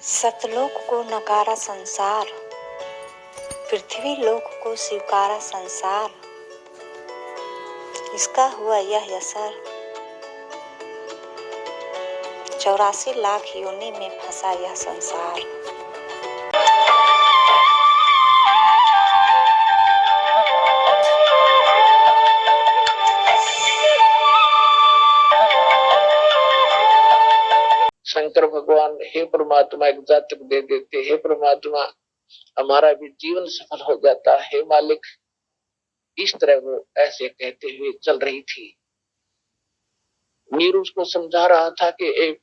सतलोक को नकारा संसार, पृथ्वी लोक को स्वीकारा संसार। इसका हुआ यह असर 84 लाख योनि में फंसा यह संसार। शंकर भगवान हे परमात्मा एक जातक दे देते, हे परमात्मा हमारा भी जीवन सफल हो जाता, हे मालिक। इस तरह वो ऐसे कहते हुए चल रही थी। नीरू उसको समझा रहा था कि एक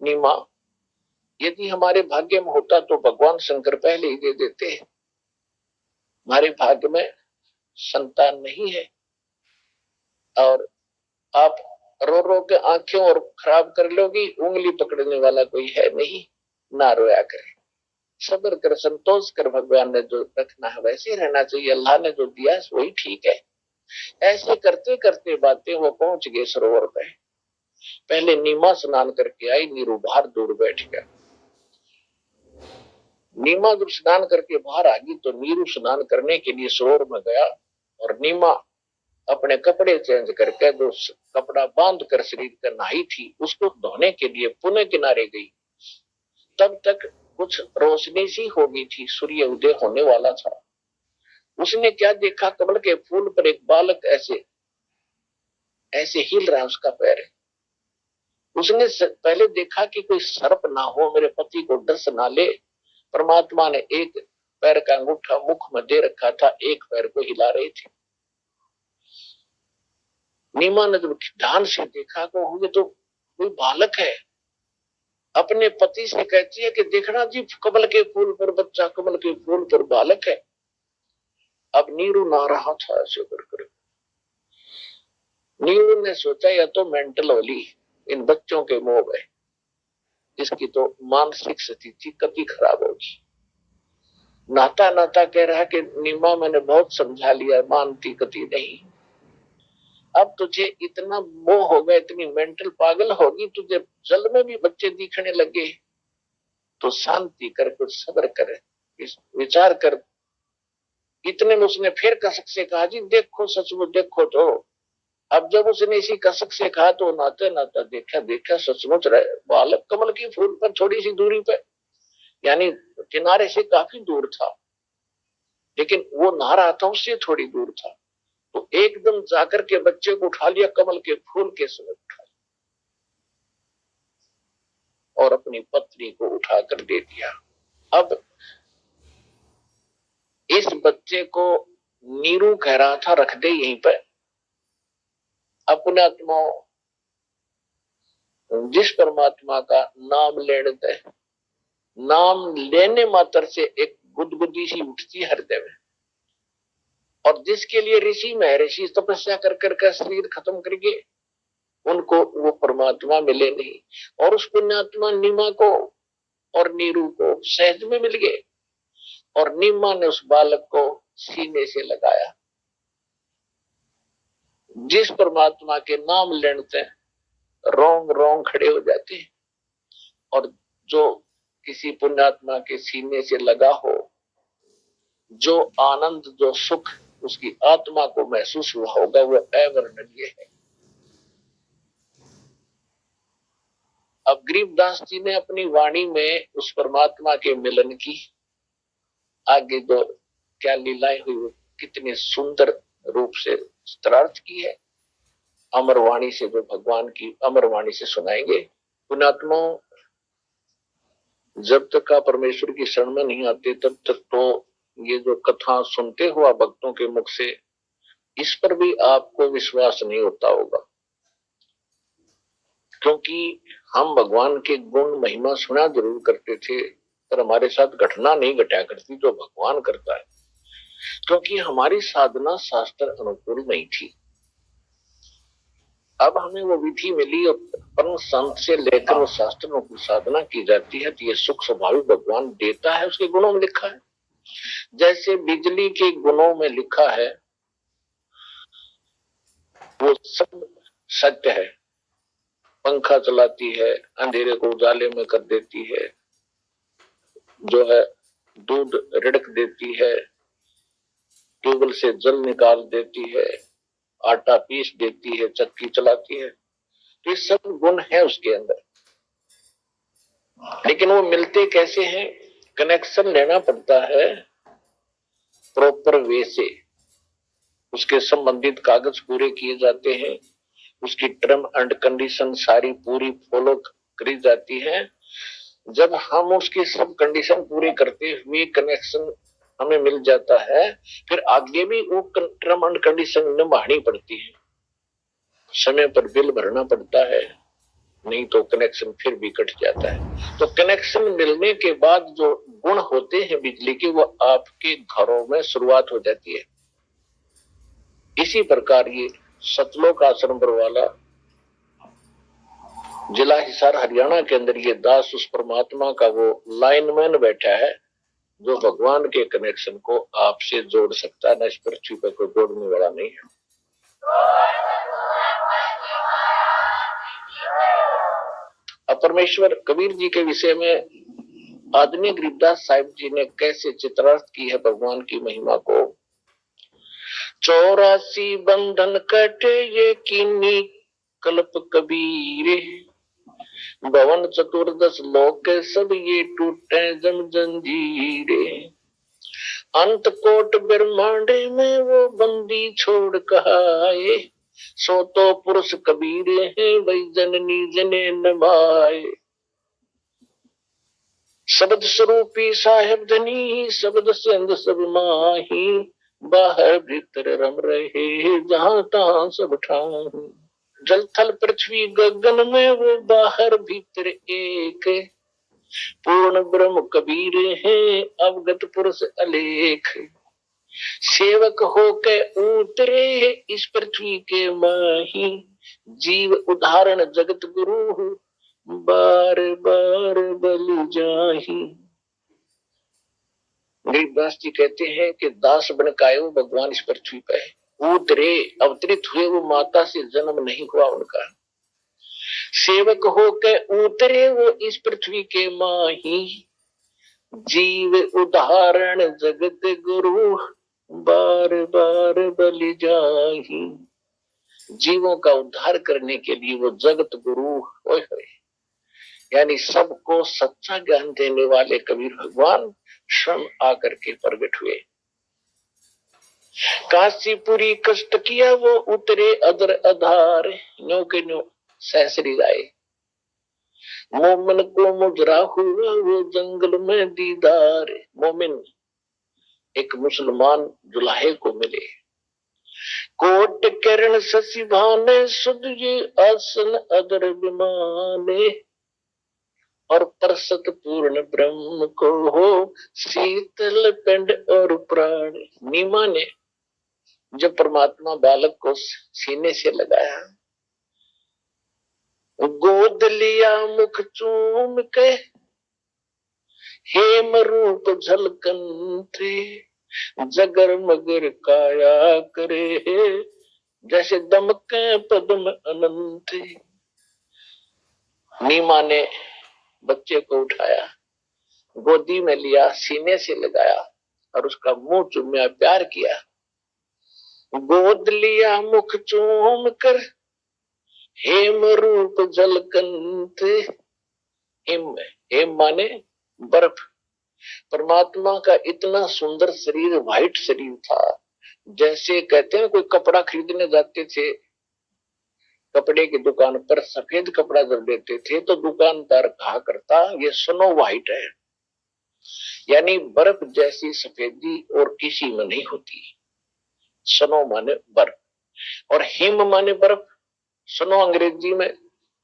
नीमा, यदि हमारे भाग्य में होता तो भगवान शंकर पहले ही दे देते। हमारे भाग्य में संतान नहीं है और आप रो रो के आंखें और खराब कर लोगी, उंगली पकड़ने वाला कोई है नहीं, ना रोया करे, सब्र कर, संतोष कर। भगवान ने जो रखना है वैसे ही रहना चाहिए, अल्लाह ने जो दिया वही ठीक है। ऐसे करते करते बातें वो पहुंच गए सरोवर पे। पहले नीमा स्नान करके आई, नीरू बाहर दूर बैठ गया। नीमा जब स्नान करके बाहर आ गई तो नीरू स्नान करने के लिए सरोवर में गया और नीमा अपने कपड़े चेंज करके जो कपड़ा बांध कर शरीर पर नहाई थी उसको धोने के लिए पुनः किनारे गई। तब तक कुछ रोशनी सी हो गई थी, सूर्य उदय होने वाला था। उसने क्या देखा, कमल के फूल पर एक बालक ऐसे ऐसे हिल रहा है, उसका पैर है। उसने पहले देखा कि कोई सर्प ना हो, मेरे पति को डस ना ले। परमात्मा ने एक पैर का अंगूठा मुख में दे रखा था, एक पैर को हिला रही थी। नीमा ने जब ध्यान से देखा तो ये तो कोई बालक है। अपने पति से कहती है कि देखना जी, कमल के फूल पर बच्चा, कमल के फूल पर बालक है। अब नीरू ना रहा था ऐसे कर। नीरू ने सोचा या तो मेंटल होली, इन बच्चों के मोह है, इसकी तो मानसिक स्थिति कति खराब होगी। नाता नाता कह रहा कि नीमा मैंने बहुत समझा लिया, मानती कति नहीं। अब तुझे इतना मोह होगा, इतनी मेंटल पागल होगी, तुझे जल में भी बच्चे दिखने लगे तो शांति कर, कुछ सब्र कर, विचार कर। इतने में उसने फिर कसक से कहा, जी देखो सचमुच देखो। तो अब जब उसने इसी कसक से कहा तो नाते नाता देखा सचमुच रहे बालक कमल की फूल पर थोड़ी सी दूरी पर, यानी किनारे से काफी दूर था, लेकिन वो नहा रहा था उससे थोड़ी दूर था। तो एकदम जाकर के बच्चे को उठा लिया, कमल के फूल के समय उठा और अपनी पत्नी को उठाकर दे दिया। अब इस बच्चे को नीरू कह रहा था रख दे यहीं पर। अपने आत्मा जिस परमात्मा का नाम लेने दे, नाम लेने मात्र से एक गुदगुदी सी उठती हृदय में। और जिसके लिए ऋषि महर्षि तपस्या कर कर शरीर खत्म करके उनको वो परमात्मा मिले नहीं, और उस पुण्यात्मा नीमा को और नीरू को सहज में मिल गए। और नीमा ने उस बालक को सीने से लगाया। जिस परमात्मा के नाम लेते रोंग रोंग खड़े हो जाते हैं, और जो किसी पुण्यात्मा के सीने से लगा हो, जो आनंद जो सुख उसकी आत्मा को महसूस हुआ होगा वो अवर्णनीय है। अब गरीबदास जी ने अपनी वाणी में उस परमात्मा के मिलन की आगे जो क्या लीलाएं हुई वो कितने सुंदर रूप से स्तरार्थ की है। अमरवाणी से जो भगवान की अमरवाणी से सुनाएंगे। पुण्यात्मा जब तक आप परमेश्वर की शरण में नहीं आते तब तक तो ये जो कथा सुनते हुआ भक्तों के मुख से, इस पर भी आपको विश्वास नहीं होता होगा, क्योंकि हम भगवान के गुण महिमा सुना जरूर करते थे पर हमारे साथ घटना नहीं घटा करती जो भगवान करता है, क्योंकि हमारी साधना शास्त्र अनुकूल नहीं थी। अब हमें वो विधि मिली और परम संत से लेकर वो शास्त्रों की साधना की जाती है, तो ये सुख स्वाभाविक भगवान देता है, उसके गुणों में लिखा है। जैसे बिजली के गुणों में लिखा है वो सब सत्य है, पंखा चलाती है, अंधेरे को उजाले में कर देती है, जो है दूध रिड़क देती है, ट्यूबवेल से जल निकाल देती है, आटा पीस देती है, चक्की चलाती है। तो ये सब गुण है उसके अंदर। लेकिन वो मिलते कैसे हैं? कनेक्शन लेना पड़ता है प्रॉपर वे से, उसके संबंधित कागज पूरे किए जाते हैं, उसकी टर्म एंड कंडीशन सारी पूरी फॉलो करी जाती है। जब हम उसकी सब कंडीशन पूरी करते हुए कनेक्शन हमें मिल जाता है, फिर आगे भी वो टर्म एंड कंडीशन निभानी पड़ती है। समय पर बिल भरना पड़ता है, नहीं तो कनेक्शन फिर भी कट जाता है। तो कनेक्शन मिलने के बाद जो गुण होते हैं बिजली के, वो आपके घरों में शुरुआत हो जाती है। इसी प्रकार ये सतलोक आश्रम बरवाला, जिला हिसार हरियाणा के अंदर ये दास उस परमात्मा का वो लाइनमैन बैठा है जो भगवान के कनेक्शन को आपसे जोड़ सकता है, न इस पृथ्वी पर कोई जोड़ने वाला नहीं है। अब परमेश्वर कबीर जी के विषय में आदरणीय गरीबदास साहिब जी ने कैसे चित्रार्थ की है भगवान की महिमा को। 84 बंधन कटे ये कीनी कल्प कबीरे, भवन चतुर्दश लोक सब ये टूटे जम जंजीरे, अंत कोट ब्रह्मांडे में वो बंदी छोड़ कहाए, सो तो पुरुष कबीर है वही जननी जने नभाए। शब्द स्वरूपी साहेब धनी शब्द से अंद सब माही, बाहर भीतर रम रहे जहां तहां सब ठाही, जल थल पृथ्वी गगन में वो बाहर भीतर एक, पूर्ण ब्रह्म कबीर है अवगत पुरुष अलेख, सेवक होके उतरे इस पृथ्वी के माही, जीव उदाहरण जगत गुरु बार बार बलि जाही। गरीबदास जी कहते हैं कि दास बन के वो भगवान इस पृथ्वी पे उतरे, अवतरित हुए, वो माता से जन्म नहीं हुआ उनका। सेवक होके उतरे वो इस पृथ्वी के माही, जीव उदाहरण जगत गुरु बार बार बलि जाही। जीवों का उद्धार करने के लिए वो जगत गुरु यानी सबको सच्चा ज्ञान देने वाले कबीर भगवान स्वयं आकर के प्रकट हुए। काशीपुरी कष्ट किया वो उतरे अदर आधार, न्यो के न्यो सहसरी राय, मोमिन को मुजरा हुआ वो जंगल में दीदार। मोमिन एक मुसलमान दुल्हे को मिले, कोट किरण शशि भाने सुध ये आसन अदर विमाने, और परसत पूर्ण ब्रह्म को हो शीतल पिंड और प्राण। नीमा ने जब परमात्मा बालक को सीने से लगाया, गोद लिया मुख चूम के हेम रूप झलकन थे, जगर मगर काया करे जैसे दमके पद्म अनंत। नीमा ने बच्चे को उठाया, गोदी में लिया, सीने से लगाया और उसका मुंह चूमा, प्यार किया। गोद लिया मुख चूम कर हेम रूप झलकन थे। हेम माने बर्फ। परमात्मा का इतना सुंदर शरीर, व्हाइट शरीर था, जैसे कहते हैं कोई कपड़ा खरीदने जाते थे, कपड़े की दुकान पर सफेद कपड़ा जब देते थे तो दुकानदार कहा करता ये स्नो व्हाइट है, यानी बर्फ जैसी सफेदी और किसी में नहीं होती। स्नो माने बर्फ और हिम माने बर्फ। स्नो अंग्रेजी में,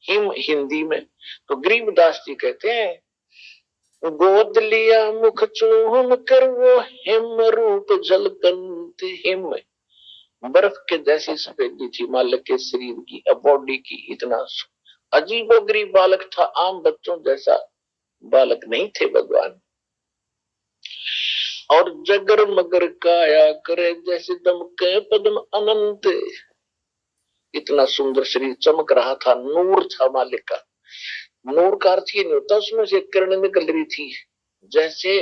हिम हिंदी में। तो गरीबदास जी कहते हैं, गोद लिया मुख चूम कर वो हिम रूप झलकन थे। हिम बर्फ के जैसी सफेदी थी मालिक के शरीर की, बॉडी की। इतना अजीबोगरीब बालक था, आम बच्चों जैसा बालक नहीं थे भगवान। और जगर मगर काया करे जैसे दमके पद्म अनंत। इतना सुंदर शरीर चमक रहा था, नूर था मालिक का। नूर का अर्थ ये नहीं होता उसमें से किरण निकल रही थी, जैसे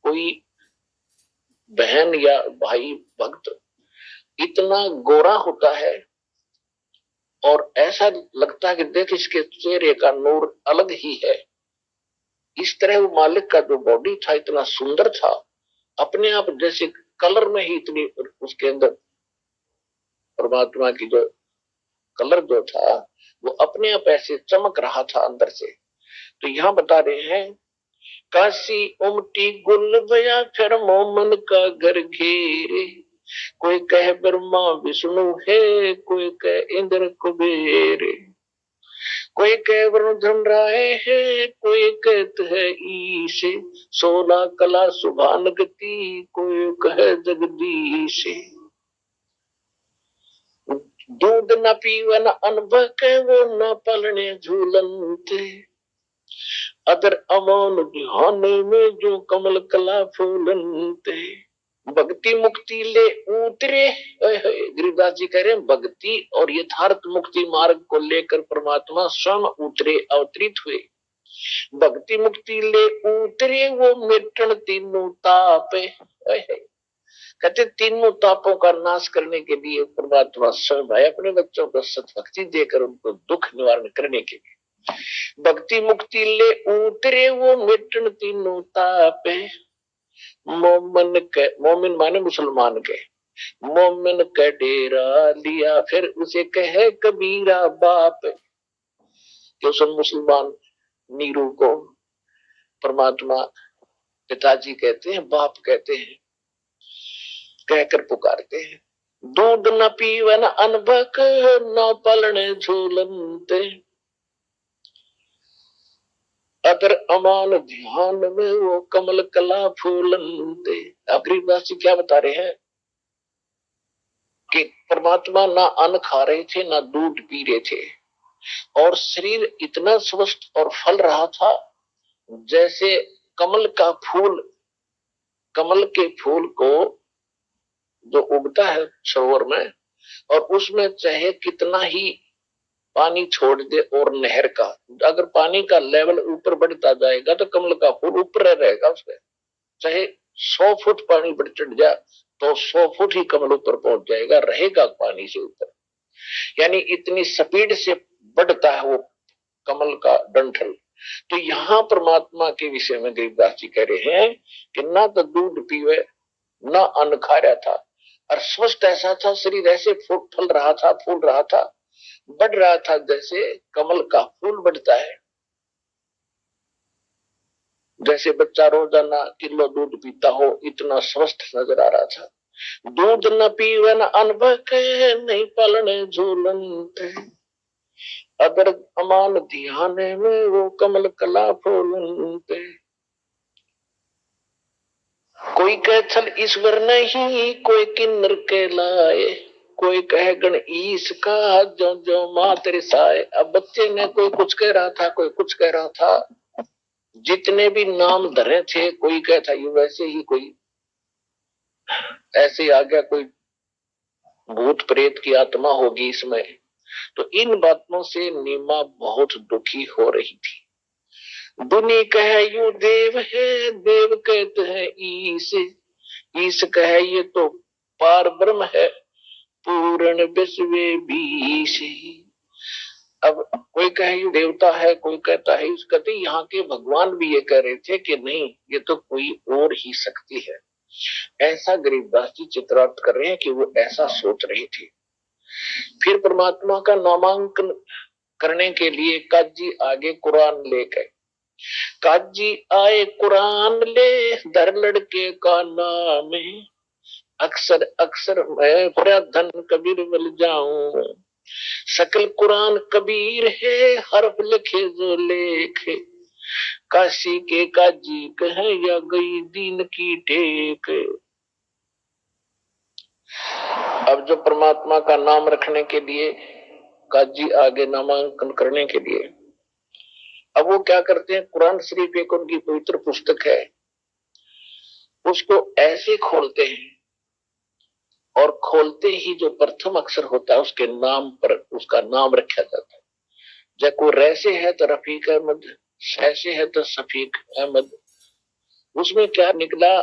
कोई बहन या भाई भक्त इतना गोरा होता है और ऐसा लगता है कि देख इसके चेहरे का नूर अलग ही है, इस तरह वो मालिक का जो बॉडी था इतना सुंदर था, अपने आप जैसे कलर में ही इतनी उसके अंदर परमात्मा की जो कलर जो था वो अपने आप ऐसे चमक रहा था अंदर से। तो यहाँ बता रहे हैं काशी उमटी गुल बया फिर मोमन का घर घेरे, कोई कह ब्रह्मा विष्णु है, कोई कह इंद्र कुबेर, कोई कह वरुण राय है, कोई कहत है ईश, 16 कला सुभान गति, कोई कह जगदीश। दूध न पीवन अनबह के वो न पलने झूलनते, अदर अमोन ध्यान में जो कमल कला फूलनते, भक्ति मुक्ति ले उतरे। गिरिदास जी कह रहे हैं भक्ति और यथार्थ मुक्ति मार्ग को लेकर परमात्मा स्वयं उतरे, अवतरित हुए। भक्ति मुक्ति ले उतरे वो मिटन तीनों ताप, कहते तीनों तापों का नाश करने के लिए परमात्मा स्वयं भाई अपने बच्चों को सतभक्ति देकर उनको दुख निवारण करने के लिए भक्ति मुक्ति ले उतरे वो मिटन तीनों ताप। मोमिन के, मोमिन माने मुसलमान के, मोमिन का डेरा लिया फिर उसे कहे कबीरा बाप। कि उस मुसलमान नीरू को परमात्मा पिताजी कहते हैं, बाप कहते हैं, कहकर पुकारते हैं। दूध न पीवन अनबक न पलने झूलनते, अगर अमान ध्यान में वो कमल कला फूलनते। आखिरी बात क्या बता रहे हैं कि परमात्मा ना अन्न खा रहे थे ना दूध पी रहे थे और शरीर इतना स्वस्थ और फल रहा था जैसे कमल का फूल, कमल के फूल को जो उगता है सरोवर में और उसमें चाहे कितना ही पानी छोड़ दे और नहर का, अगर पानी का लेवल ऊपर बढ़ता जाएगा तो कमल का फूल ऊपर रहेगा उसमें, चाहे 100 फुट पानी बढ़ चढ़ जाए तो 100 फुट ही कमल ऊपर पहुंच जाएगा, रहेगा पानी से ऊपर। यानी इतनी स्पीड से बढ़ता है वो कमल का डंठल। तो यहाँ परमात्मा के विषय में गरीबदास जी कह रहे हैं कि ना तो दूध पीवे ना अन्न खा रहा था और स्वस्थ ऐसा था, शरीर ऐसे फल रहा था, फूल रहा था, बढ़ रहा था जैसे कमल का फूल बढ़ता है। जैसे बच्चा रोजाना किलो दूध पीता हो इतना स्वस्थ नजर आ रहा था। दूध न पीवन अनबक नहीं पलने झूलनते, अगर अमान ध्यान में वो कमल कला फूलनते। कोई कह छल ईश्वर नहीं कोई किन्नर के लाए, कोई कह गण ईश का जो जो मां तेरे साए। अब बच्चे ने कोई कुछ कह रहा था, कोई कुछ कह रहा था, जितने भी नाम धरे थे कोई कहता ये वैसे ही कोई ऐसे आ गया, कोई भूत प्रेत की आत्मा होगी इसमें। तो इन बातों से नीमा बहुत दुखी हो रही थी। दुनी कहे यू देव है, देव कहते हैं ईश, ईश कहे ये तो पार ब्रह्म है, पूर्ण विश्व बीश। अब कोई कहे ये देवता है, कोई कहता है इस कहते यहाँ के भगवान भी ये कह रहे थे कि नहीं ये तो कोई और ही शक्ति है। ऐसा गरीबदास जी चित्रार्थ कर रहे हैं कि वो ऐसा सोच रहे थे। फिर परमात्मा का नामांकन करने के लिए काजी आगे कुरान ले गए। काजी आए कुरान ले दर लड़के का नाम, अक्सर अक्सर मैं पूरा धन कबीर मिल जाऊं, सकल कुरान कबीर है हर्फ लिखे जो लेखे, काशी के काजी कहे या गई दीन की टेक। अब जो परमात्मा का नाम रखने के लिए काजी आगे नामांकन करने के लिए, अब वो क्या करते हैं, कुरान शरीफ एक उनकी पवित्र पुस्तक है, उसको ऐसे खोलते हैं और खोलते ही जो प्रथम अक्षर होता है उसके नाम पर उसका नाम रखा जाता है। जब को रैसे है तो रफीक अहमद, शैसे है तो शफीक अहमद, उसमें क्या निकला,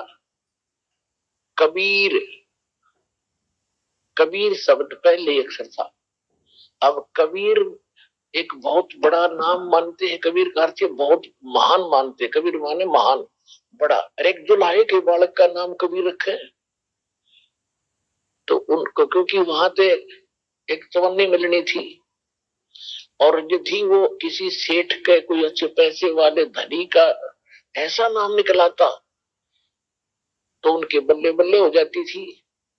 कबीर। कबीर शब्द पहले अक्षर था। अब कबीर एक बहुत बड़ा नाम मानते हैं, कबीर का अर्थ बहुत महान मानते हैं। कबीर माने महान, बड़ा। और एक दुल्हाए के बालक का नाम कबीर रखे, तो उनको, क्योंकि वहां पे एक चवन्नी मिलनी थी, और जो थी वो किसी सेठ के, कोई अच्छे पैसे वाले धनी का ऐसा नाम निकला था, तो उनके बल्ले बल्ले हो जाती थी।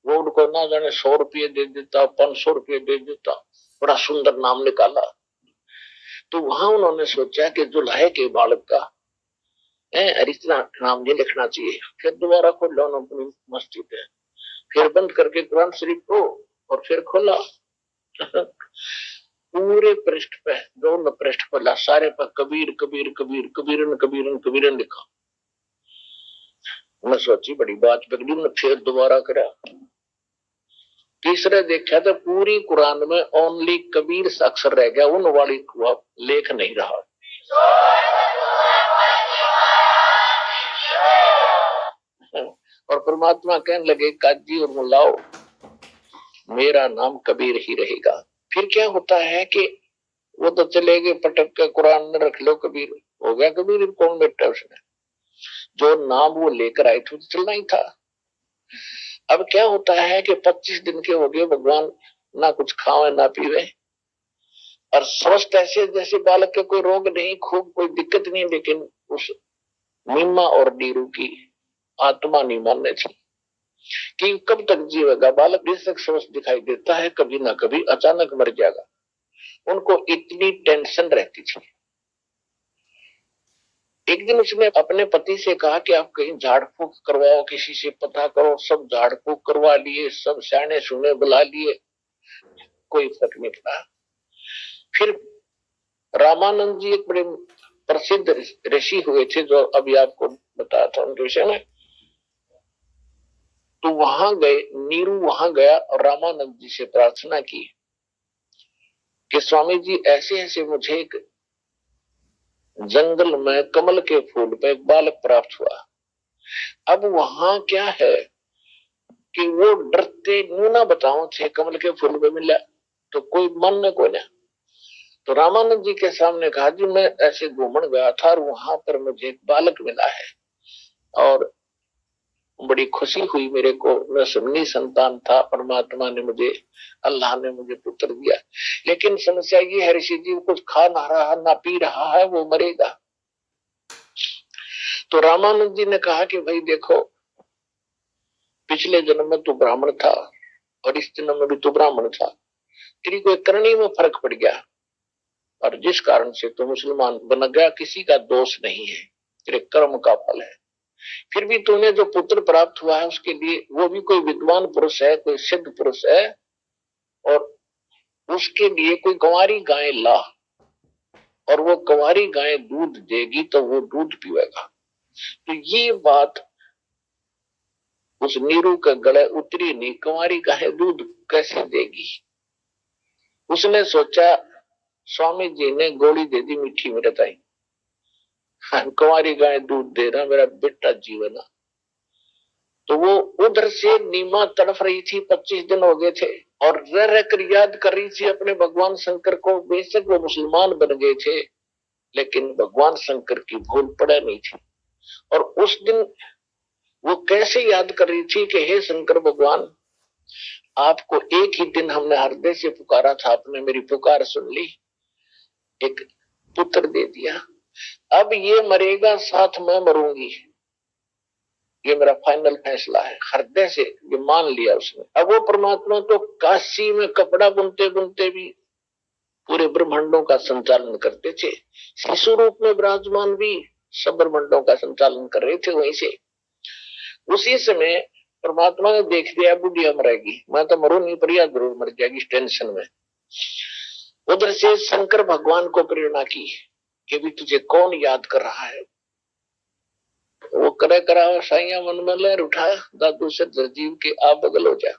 वो उनको ना जाने 100 रुपये दे देता, 500 रुपये दे देता, बड़ा सुंदर नाम निकाला। तो वहां उन्होंने सोचा कि दुल्हे के बालक का इतना नाम नहीं लिखना चाहिए। फिर दोबारा खोला अपनी मस्जिद है, फिर बंद करके कुरान शरीफ को, और फिर खोला पूरे पृष्ठ पे, दोनों पृष्ठ खोला, सारे पर कबीर कबीर कबीर, कबीरन कबीरन कबीरन लिखा। मैं सोची बड़ी बात पकड़ी, मैं फिर दोबारा करा। तीसरे देखा तो पूरी कुरान में ओनली कबीर से अक्षर रह गया, उन वाली लेख नहीं रहा। और परमात्मा कहने लगे, काजी और मुल्लाओ, मेरा नाम कबीर ही रहेगा। फिर क्या होता है कि वो तो चले गए पटक के, कुरान में रख लो कबीर, हो गया कबीर, कौन बैठा उसने, जो नाम वो लेकर आए थे चलना ही था। अब क्या होता है कि 25 दिन के हो गए, भगवान ना कुछ खावे ना पीवे, और स्वस्थ ऐसे जैसे बालक के कोई रोग नहीं, खूब कोई दिक्कत नहीं, लेकिन उस मीमा और नीरू की आत्मा नहीं मानने थी कि कब तक जीवेगा बालक। बेशक स्वस्थ दिखाई देता है, कभी ना कभी अचानक मर जाएगा। उनको इतनी टेंशन रहती थी। एक दिन उसने अपने पति से कहा कि आप कहीं झाड़ फूक करवाओ, किसी से पता करो। सब झाड़ फूक करवा लिए, सब सियाने सुने बुला लिए, कोई फर्क नहीं पड़ा। फिर रामानंद जी एक बड़े प्रसिद्ध ऋषि हुए थे, जो अभी आपको बताया था उनके विषय में। तो वहां गए, नीरू वहां गया और रामानंद जी से प्रार्थना की कि स्वामी जी, ऐसे ऐसे मुझे एक जंगल में कमल के फूल पे एक बालक प्राप्त हुआ। अब वहां क्या है कि वो डरते न्यू ना बताओ थे, कमल के फूल पे मिला तो कोई मन में कोई ना। तो रामानंद जी के सामने कहा, जी मैं ऐसे घूमन गया था और वहां पर मुझे एक बालक मिला है, और बड़ी खुशी हुई मेरे को। मैं सुन्नी संतान था, परमात्मा ने मुझे, अल्लाह ने मुझे पुत्र दिया। लेकिन समस्या ये है ऋषि जी, कुछ खा ना रहा ना पी रहा है, वो मरेगा। तो रामानंद जी ने कहा कि भाई देखो, पिछले जन्म में तू ब्राह्मण था और इस जन्म में भी तू ब्राह्मण था, तेरी कोई करनी में फर्क पड़ गया, और जिस कारण से तू मुसलमान बन गया, किसी का दोष नहीं है, तेरे कर्म का फल है। फिर भी तूने जो पुत्र प्राप्त हुआ है उसके लिए, वो भी कोई विद्वान पुरुष है, कोई सिद्ध पुरुष है, और उसके लिए कोई कुंवारी गाय ला, और वो कुंवारी गाय दूध देगी तो वो दूध पीवेगा। तो ये बात उस नीरू के गले उतरी नहीं, कुंवारी गाय दूध कैसे देगी। उसने सोचा, स्वामी जी ने गोली दे दी मीठी मेरे ताई, कुंवारी गाय दूध दे रहा, मेरा बेटा जीवन। तो वो उधर से नीमा तड़फ रही थी, 25 दिन हो गए थे, और रह रह कर याद कर रही थी अपने भगवान शंकर को। बेशक वो मुसलमान बन गए थे, लेकिन भगवान शंकर की भूल पड़ा नहीं थी। और उस दिन वो कैसे याद कर रही थी कि हे शंकर भगवान, आपको एक ही दिन हमने हृदय से पुकारा था, आपने मेरी पुकार सुन ली, एक पुत्र दे दिया। अब ये मरेगा, साथ में मरूंगी, ये मेरा फाइनल फैसला है। हृदय से ये मान लिया उसने। अब वो परमात्मा तो काशी में कपड़ा बुनते बुनते भी पूरे ब्रह्मांडों का संचालन करते थे, शिशु रूप में विराजमान भी सब ब्रह्मांडों का संचालन कर रहे थे वहीं से। उसी समय परमात्मा ने देख लिया, बुढ़िया मरेगी, मैं तो मरू नहीं, प्रिया जरूर मर जाएगी इस टेंशन में। उधर से शंकर भगवान को प्रेरणा की कि भी तुझे कौन याद कर रहा है। वो करे करा साइया मन में लहर उठाया, दादू से दरजीव के आप बगल हो जा।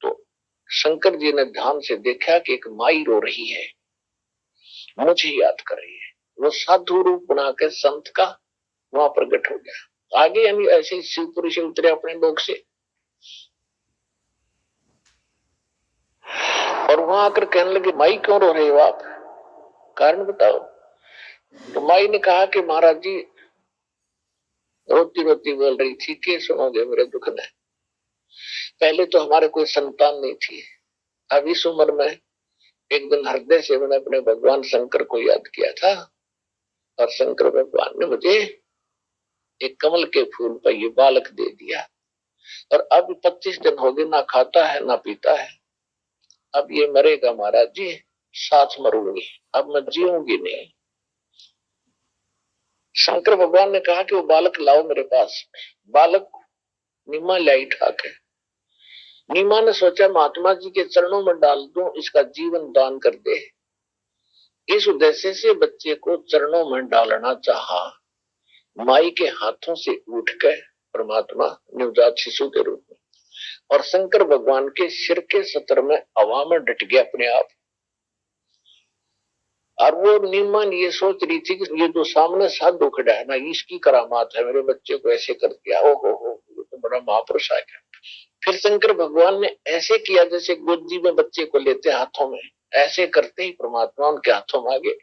तो शंकर जी ने ध्यान से देखा कि एक माई रो रही है, मुझे याद कर रही है। वो साधु रूप बना के संत का वहां प्रकट हो गया, आगे यानी ऐसे शिवपुरी से उतरे अपने लोग से, और वहां आकर कहने लगे माई क्यों रो रहे हो आप, कारण बताओ। तो माई ने कहा कि महाराज जी, रोती रोती बोल रही थी कि सुनोगे मेरे दुख में, पहले तो हमारे कोई संतान नहीं थी, अब इस उम्र में एक दिन हृदय से मैंने अपने भगवान शंकर को याद किया था, और शंकर भगवान ने मुझे एक कमल के फूल पर ये बालक दे दिया, और अब 25 दिन हो गए, ना खाता है ना पीता है, अब ये मरेगा महाराज जी, साथ मरूंगी, अब मैं जीऊंगी नहीं। शंकर भगवान ने कहा कि वो बालक लाओ मेरे पास। बालक नीमा लाई ठाके, नीमा ने सोचा महात्मा जी के चरणों में डाल दूं, इसका जीवन दान कर दे। इस उद्देश्य से बच्चे को चरणों में डालना चाहा। माई के हाथों से उठ कर परमात्मा नवजात शिशु के रूप में, और शंकर भगवान के सिर के सतर में हवा में डट गया अपने आप। और वो नीमान ये सोच रही थी कि ये जो सामने साधु खड़ा है ना, इसकी करामात है, मेरे बच्चे को ऐसे कर दिया, ओ हो, ये तो बड़ा महापुरुष आ गया। फिर शंकर भगवान ने ऐसे किया जैसे गोदी में बच्चे को लेते हाथों में, ऐसे करते ही परमात्मा उनके हाथों में आ गए।